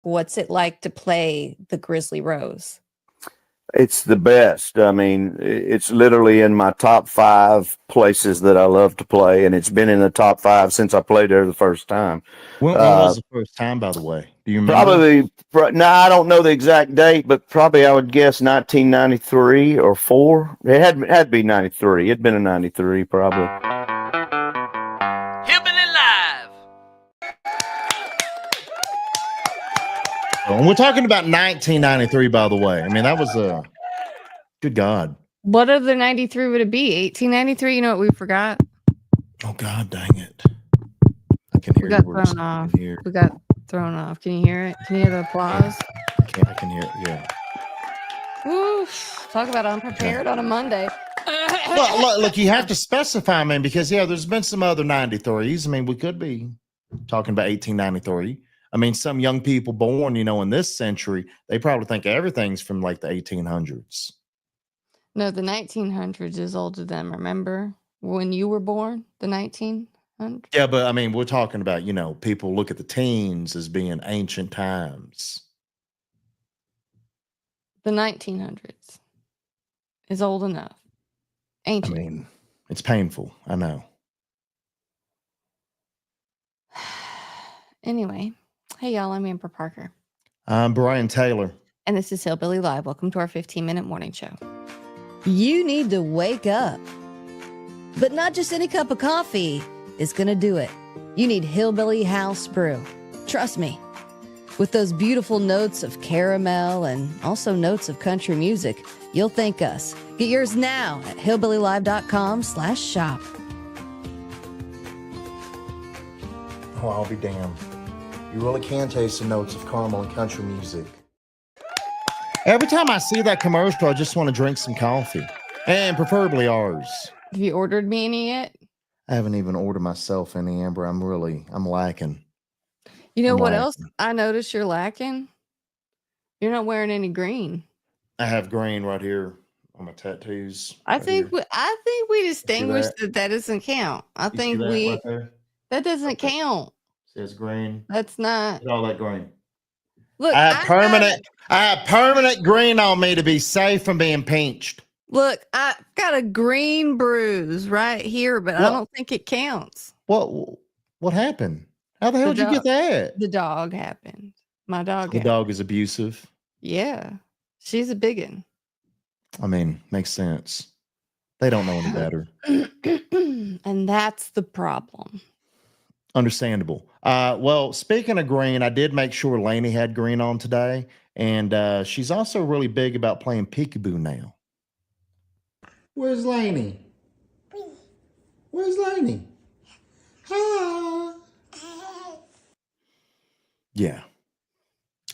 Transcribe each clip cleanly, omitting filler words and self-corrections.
What's it like to play the Grizzly Rose? It's the best. I mean, it's literally in my top 5 places that I love to play, and it's been in the top 5 since I played there the first time. When was the first time, by the way? Do you remember? No, I don't know the exact date, but probably I would guess 1993 or 4. It had to be 93. It'd been a 93 probably. Hillbilly Live. And we're talking about 1993, by the way. I mean, that was a good God. What other 93 would it be? 1893? You know what we forgot? Oh, God dang it. I can hear we got thrown off. We got thrown off. Can you hear it? Can you hear the applause? I can hear it, yeah. Oof. Talk about unprepared on a Monday. Look, you have to specify, man, because, there's been some other 93s. I mean, we could be talking about 1893. I mean, some young people born, in this century, they probably think everything's from like the 1800s. No, the 1900s is older than, remember? When you were born, the 1900s? Yeah, but I mean, we're talking about, people look at the teens as being ancient times. The 1900s is old enough. Ancient. I mean, it's painful. I know. Anyway. Hey, y'all, I'm Amber Parker. I'm Brian Taylor. And this is Hillbilly Live. Welcome to our 15-minute morning show. You need to wake up. But not just any cup of coffee is going to do it. You need Hillbilly House Brew. Trust me. With those beautiful notes of caramel and also notes of country music, you'll thank us. Get yours now at hillbillylive.com/shop. Oh, I'll be damned. You really can taste the notes of caramel and country music. Every time I see that commercial, I just want to drink some coffee. And preferably ours. Have you ordered me any yet? I haven't even ordered myself any, Amber. I'm lacking. You know what else I noticed you're lacking? You're not wearing any green. I have green right here on my tattoos. I think we distinguished that doesn't count. I think that doesn't count. Says green. That's not. Look at all that green. Look, I have permanent green on me to be safe from being pinched. Look, I got a green bruise right here, but I don't think it counts. What happened? How the hell did you get that? The dog happened. My dog. The dog is abusive. Yeah, she's a biggin. I mean, makes sense. They don't know any better. And that's the problem. Understandable. Well, speaking of green, I did make sure Lainey had green on today, and she's also really big about playing peekaboo now. Where's Lainey? Where's Lainey? Hi. Yeah.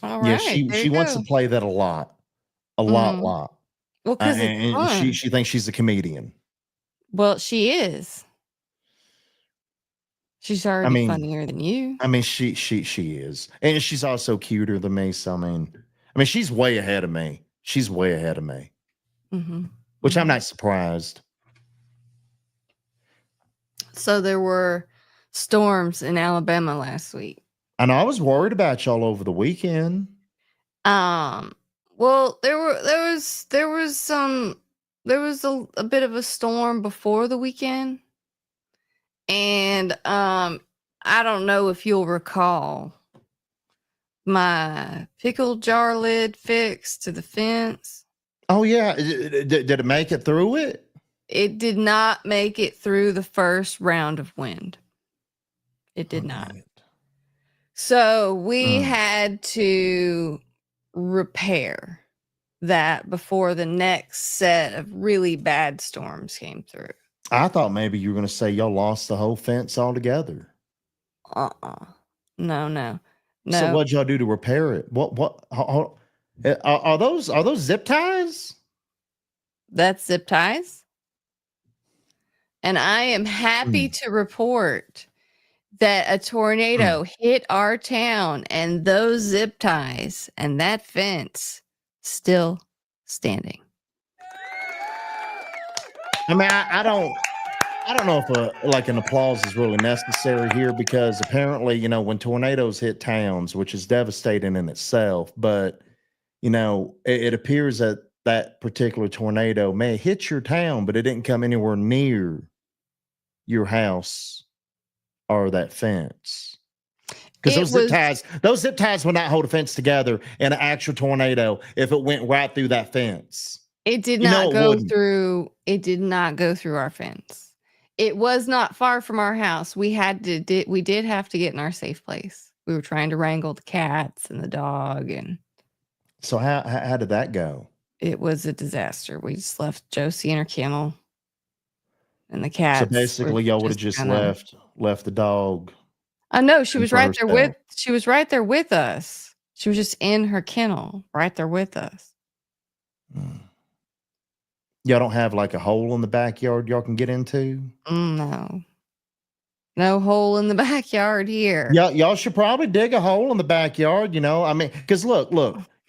All right. Yeah, she wants to play that a lot. A lot. Well, because it's fun. She thinks she's a comedian. Well, she is. She's already funnier than you. I mean, she is. And she's also cuter than me. So, I mean, she's way ahead of me. Mm-hmm. Which I'm not surprised. So there were storms in Alabama last week. I know I was worried about y'all over the weekend. Well, there was a bit of a storm before the weekend. And I don't know if you'll recall my pickle jar lid fixed to the fence. Oh, yeah. Did it make it through it? It did not make it through the first round of wind. It did not. So we had to repair that before the next set of really bad storms came through. I thought maybe you were going to say y'all lost the whole fence altogether. No. So what'd y'all do to repair it? Are those zip ties? That's zip ties. And I am happy to report that a tornado hit our town and those zip ties and that fence still standing. I mean, I don't. I don't know if like an applause is really necessary here because apparently, when tornadoes hit towns, which is devastating in itself, but it appears that that particular tornado may hit your town, but it didn't come anywhere near your house or that fence. Because those zip ties would not hold a fence together in an actual tornado if it went right through that fence. It did not go through. It did not go through our fence. It was not far from our house. We did have to get in our safe place. We were trying to wrangle the cats and the dog, and so how did that go? It was a disaster. We just left Josie in her kennel, and the cats. So basically, y'all would have just left the dog. I know she was right there with. She was right there with us. She was just in her kennel, right there with us. Y'all don't have like a hole in the backyard y'all can get into? No hole in the backyard here. Yeah, y'all should probably dig a hole in the backyard. I mean, because look,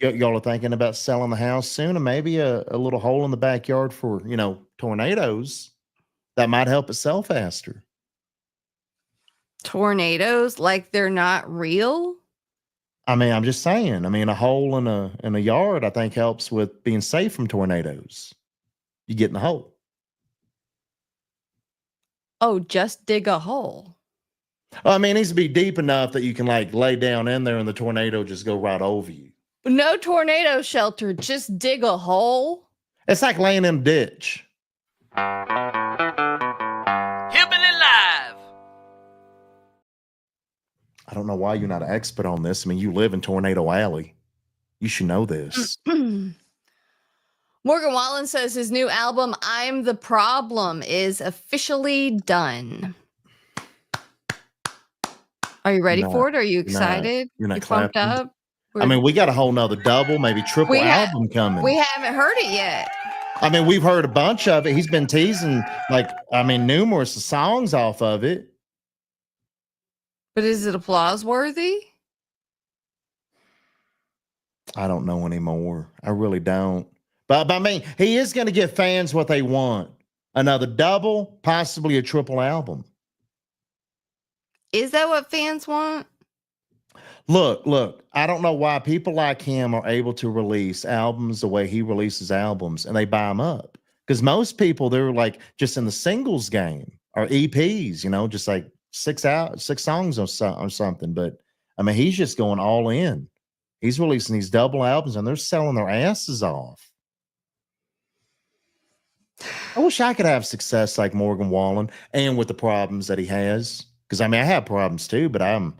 y'all are thinking about selling the house soon, and maybe a little hole in the backyard for tornadoes that might help it sell faster. Tornadoes, like they're not real? I mean, I'm just saying. I mean, a hole in a yard, I think, helps with being safe from tornadoes. You get in the hole. Oh, just dig a hole. I mean, it needs to be deep enough that you can like lay down in there and the tornado just go right over you. No tornado shelter, just dig a hole. It's like laying in a ditch. Hillbilly Live. I don't know why you're not an expert on this. I mean, you live in Tornado Alley. You should know this. Morgan Wallen says his new album, I'm the Problem, is officially done. Are you ready for it? Are you excited? You're not pumped up? I mean, we got a whole nother double, maybe triple album coming. We haven't heard it yet. I mean, we've heard a bunch of it. He's been teasing, numerous songs off of it. But is it applause worthy? I don't know anymore. I really don't. But I mean, he is going to give fans what they want. Another double, possibly a triple album. Is that what fans want? Look, I don't know why people like him are able to release albums the way he releases albums and they buy them up. Because most people, they're like just in the singles game or EPs, just like six songs or something. But I mean, he's just going all in. He's releasing these double albums and they're selling their asses off. I wish I could have success like Morgan Wallen and with the problems that he has. Because I mean, I have problems too, but I'm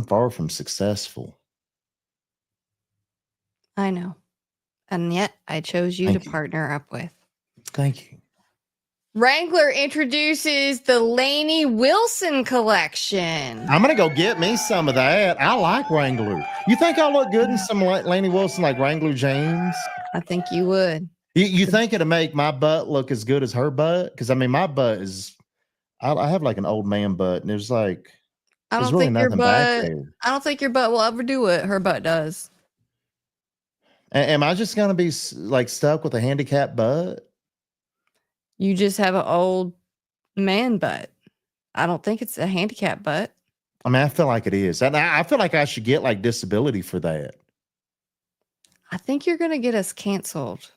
far from successful. I know. And yet I chose you to partner up with. Thank you. Wrangler introduces the Lainey Wilson collection. I'm going to go get me some of that. I like Wrangler. You think I'll look good in some Lainey Wilson, like Wrangler jeans? I think you would. You think it'll make my butt look as good as her butt? Because I mean, my butt is, I have like an old man butt, and there's like, there's really nothing back there. I don't think your butt will ever do what her butt does. Am I just going to be like stuck with a handicapped butt? You just have an old man butt. I don't think it's a handicapped butt. I mean, I feel like it is. And I feel like I should get like disability for that. I think you're going to get us canceled.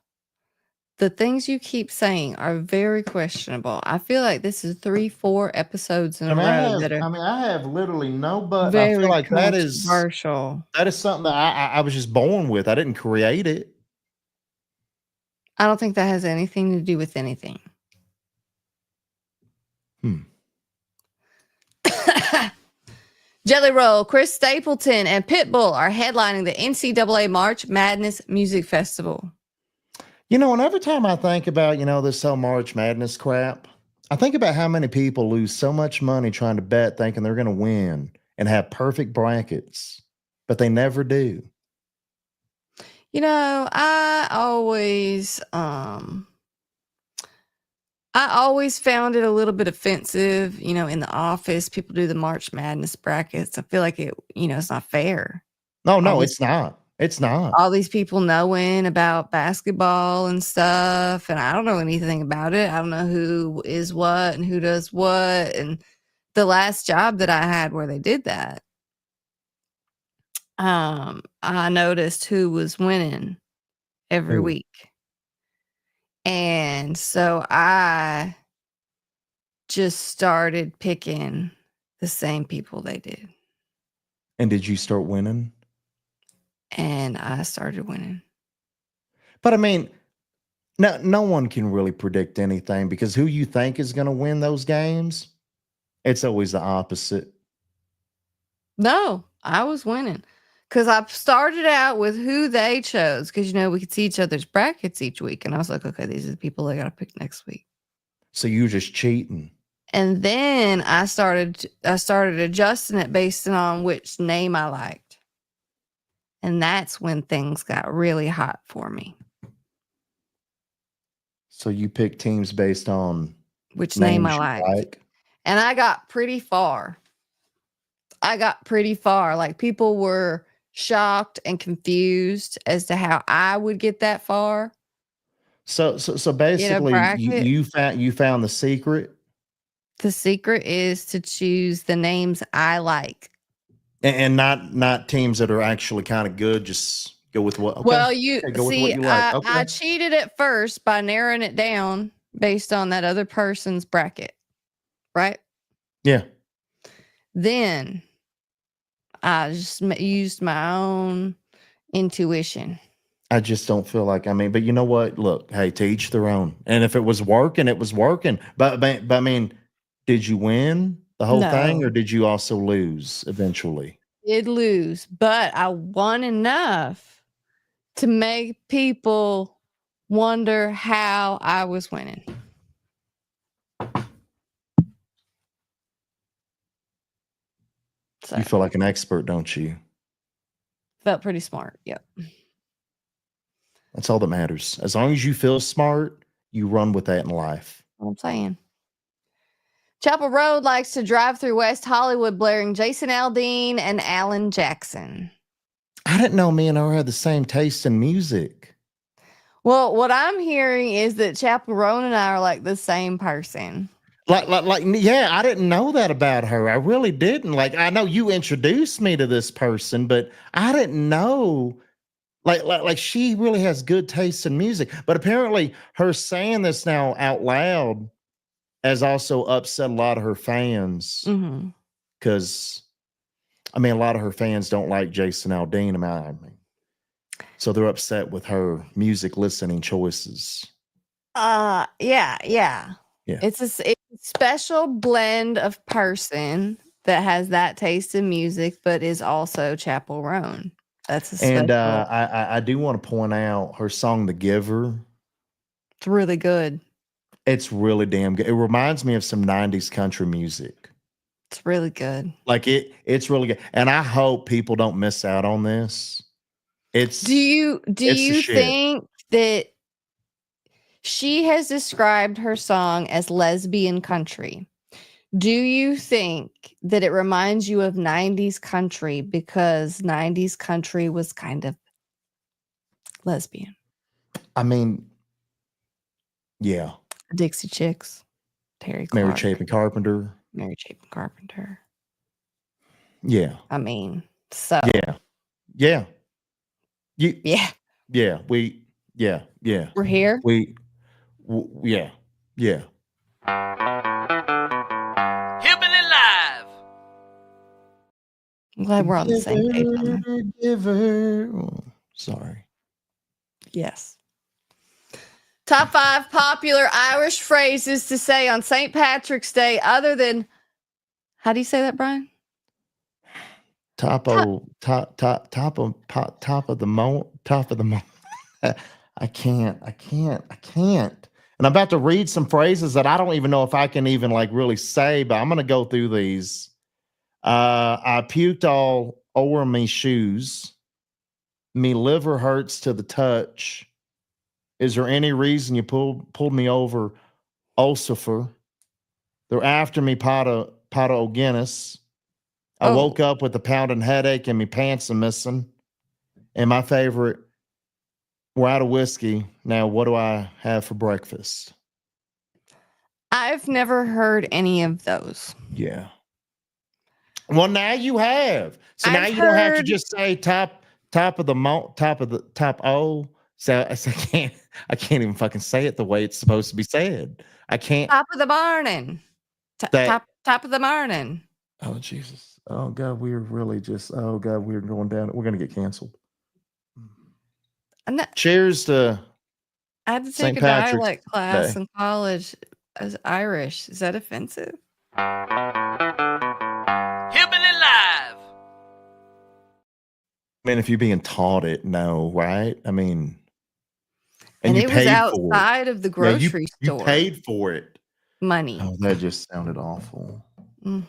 The things you keep saying are very questionable. I feel like this is 3-4 episodes in a row that are. I mean, I have literally no butt. I feel like that is controversial. That is something that I was just born with. I didn't create it. I don't think that has anything to do with anything. Jelly Roll, Chris Stapleton, and Pitbull are headlining the NCAA March Madness Music Festival. And every time I think about, this whole March Madness crap, I think about how many people lose so much money trying to bet thinking they're going to win and have perfect brackets, but they never do. I always found it a little bit offensive, in the office, people do the March Madness brackets. I feel like it's not fair. No, it's not. It's not. All these people knowing about basketball and stuff, and I don't know anything about it. I don't know who is what and who does what. And the last job that I had where they did that, I noticed who was winning every Ooh. week. And so I just started picking the same people they did. And did you start winning? And I started winning. But I mean, no one can really predict anything because who you think is going to win those games, it's always the opposite. No, I was winning because I started out with who they chose because, we could see each other's brackets each week. And I was like, okay, these are the people I got to pick next week. So you're just cheating. And then I started adjusting it based on which name I liked. And that's when things got really hot for me. So you pick teams based on Which name I names you liked. And I got pretty far. Like, people were shocked and confused as to how I would get that far. So basically, bracket. you found the secret, The secret is to choose the names I like. and not teams that are actually kind of good. Just go with what. Okay. Well, Go with what you like. Okay. I cheated at first by narrowing it down based on that other person's bracket, right? Yeah. Then I just used my own intuition. I just don't feel like, but you know what? Look, hey, to each their own. And if it was working, it was working. But I mean, did you win the whole thing, or did you also lose eventually? Did lose, but I won enough to make people wonder how I was winning. So, you feel like an expert, don't you? Felt pretty smart. Yep. That's all that matters. As long as you feel smart, you run with that in life. What I'm saying. Chapel Road likes to drive through West Hollywood blaring Jason Aldean and Alan Jackson. I didn't know me and her had the same taste in music. Well, what I'm hearing is that Chapel Road and I are like the same person. Like, yeah, I didn't know that about her. I really didn't. Like, I know you introduced me to this person, but I didn't know. Like she really has good taste in music. But apparently, her saying this now out loud has also upset a lot of her fans. Because, a lot of her fans don't like Jason Aldean. So they're upset with her music listening choices. Yeah. It's a special blend of person that has that taste in music, but is also Chapel Roan. That's a special. And I do want to point out her song, "The Giver." It's really good. It's really damn good. It reminds me of some 90s country music. It's really good. Like it's really good. And I hope people don't miss out on this. Do you think that she has described her song as lesbian country? Do you think that it reminds you of 90s country because 90s country was kind of lesbian? Yeah. Dixie Chicks, Terry Clark, Mary Chapin Carpenter. Yeah. So. Yeah. Yeah. We're here. Yeah. Hillbilly Live. I'm glad we're on the same page on that. Giver. Oh, sorry. Yes. Top 5 popular Irish phrases to say on St. Patrick's Day other than, how do you say that, Brian? Top of the moment. I can't. And I'm about to read some phrases that I don't even know if I can even really say, but I'm going to go through these. I puked all over me shoes. Me liver hurts to the touch. Is there any reason you pulled me over, Osifer? They're after me, pot of Guinness. I woke up with a pounding headache and me pants are missing. And my favorite, we're out of whiskey. Now, what do I have for breakfast? I've never heard any of those. Yeah. Well, now you have. So now I've you don't have to heard- just say top of the top O. So I can't even fucking say it the way it's supposed to be said. I can't. Top of the morning. Top of the morning. Oh, Jesus. Oh, God, we're really just, oh, God, we're going down. We're going to get canceled. Cheers to I had to take St. a Patrick's dialect class Day. in college as Irish. Is that offensive? Hillbilly Live. I mean, if you're being taught it, no, right? I mean, And you it was paid for it. outside of the grocery store. You paid for it. Money. Oh, that just sounded awful. Mm.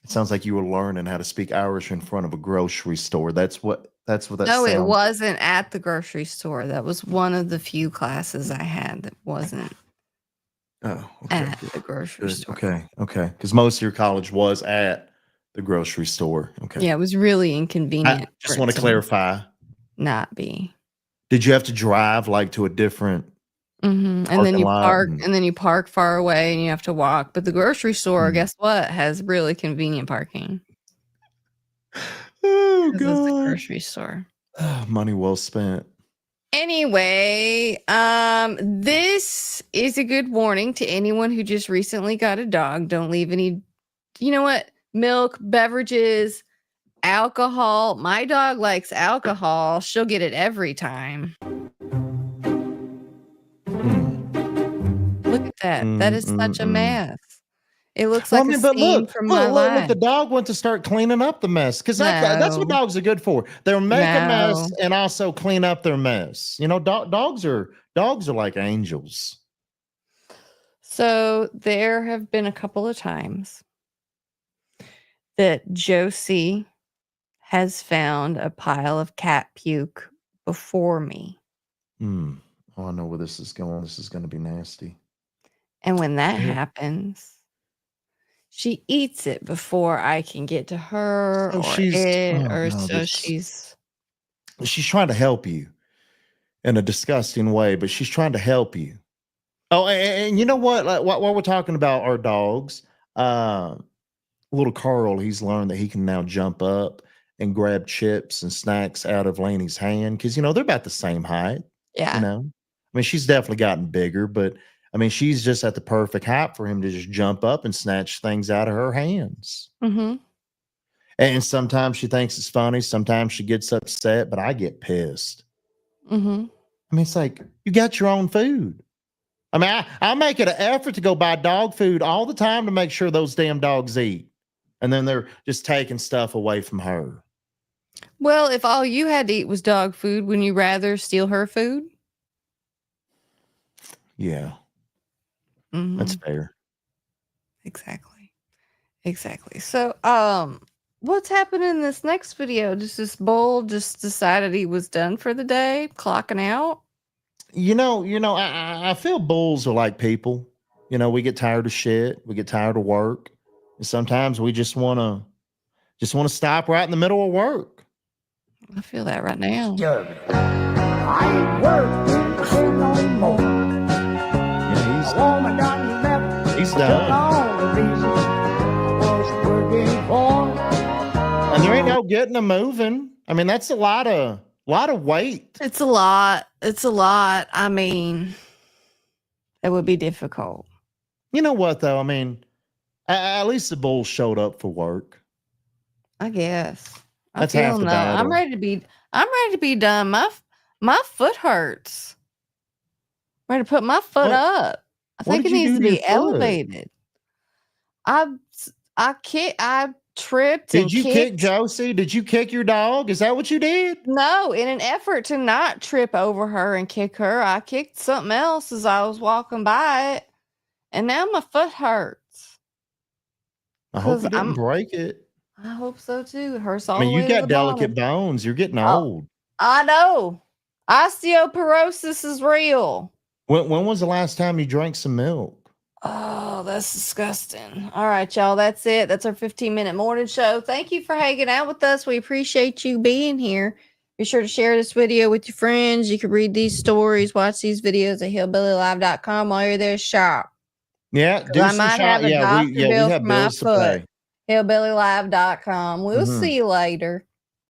It sounds like you were learning how to speak Irish in front of a grocery store. That's what that No, sounds. it wasn't at the grocery store. That was one of the few classes I had that wasn't at the grocery store. Okay. Because most of your college was at the grocery store. Okay. Yeah, it was really inconvenient. I just want to clarify. Not be. Did you have to drive like to a different? And then you park, and then you park far away, and you have to walk. But the grocery store, guess what, has really convenient parking. Oh, God. It's the God. grocery store. Money well spent. Anyway, this is a good warning to anyone who just recently got a dog. Don't leave any, you know what, milk, beverages, alcohol. My dog likes alcohol. She'll get it every time. Look at that. That is such a mess. It looks like a scene from my life. Look, the dog went to start cleaning up the mess because that's what dogs are good for. They'll make a mess and also clean up their mess. You know, dogs are like angels. So there have been a couple of times that Josie has found a pile of cat puke before me. Oh, I know where this is going. This is going to be nasty. And when that happens, she eats it before I can get to her she's trying to help you in a disgusting way, but she's trying to help you. Oh, and you know what? Like, while we're talking about our dogs, little Carl, he's learned that he can now jump up and grab chips and snacks out of Lainey's hand because, you know, they're about the same height. Yeah. You know, I mean, she's definitely gotten bigger, but I mean, she's just at the perfect height for him to just jump up and snatch things out of her hands. And sometimes she thinks it's funny. Sometimes she gets upset, but I get pissed. I mean, it's like, you got your own food. I mean, I make it an effort to go buy dog food all the time to make sure those damn dogs eat. And then they're just taking stuff away from her. Well, if all you had to eat was dog food, wouldn't you rather steal her food? Yeah. That's fair. Exactly. So, what's happening in this next video? Just this bull just decided he was done for the day, clocking out? You know, I feel bulls are like people. You know, we get tired of shit. We get tired of work. And sometimes we just want to stop right in the middle of work. I feel that right now. I ain't working no more. Yeah, he's done. And there ain't no getting them moving. I mean, that's a lot of weight. It's a lot. I mean, it would be difficult. You know what, though? I mean, at least the bull showed up for work. I guess. That's half the battle. I'm ready to be done. My foot hurts. I'm ready to put my foot up. I think it needs to be elevated. I tripped. Did you kick Josie? Did you kick your dog? Is that what you did? No, in an effort to not trip over her and kick her, I kicked something else as I was walking by it, and now my foot hurts. I hope you didn't break it. I hope so too. It hurts all I mean, the way you to got the delicate bottom. bones. You're getting old. I know. Osteoporosis is real. When was the last time you drank some milk? Oh, that's disgusting. All right, y'all. That's it. That's our 15-minute morning show. Thank you for hanging out with us. We appreciate you being here. Be sure to share this video with your friends. You can read these stories, watch these videos at hillbillylive.com while you're there. Shop. Yeah, do I some might shop. have a Yeah, doctor we bill have for my bills to foot. pay. Hillbillylive.com. We'll Mhm. see you later.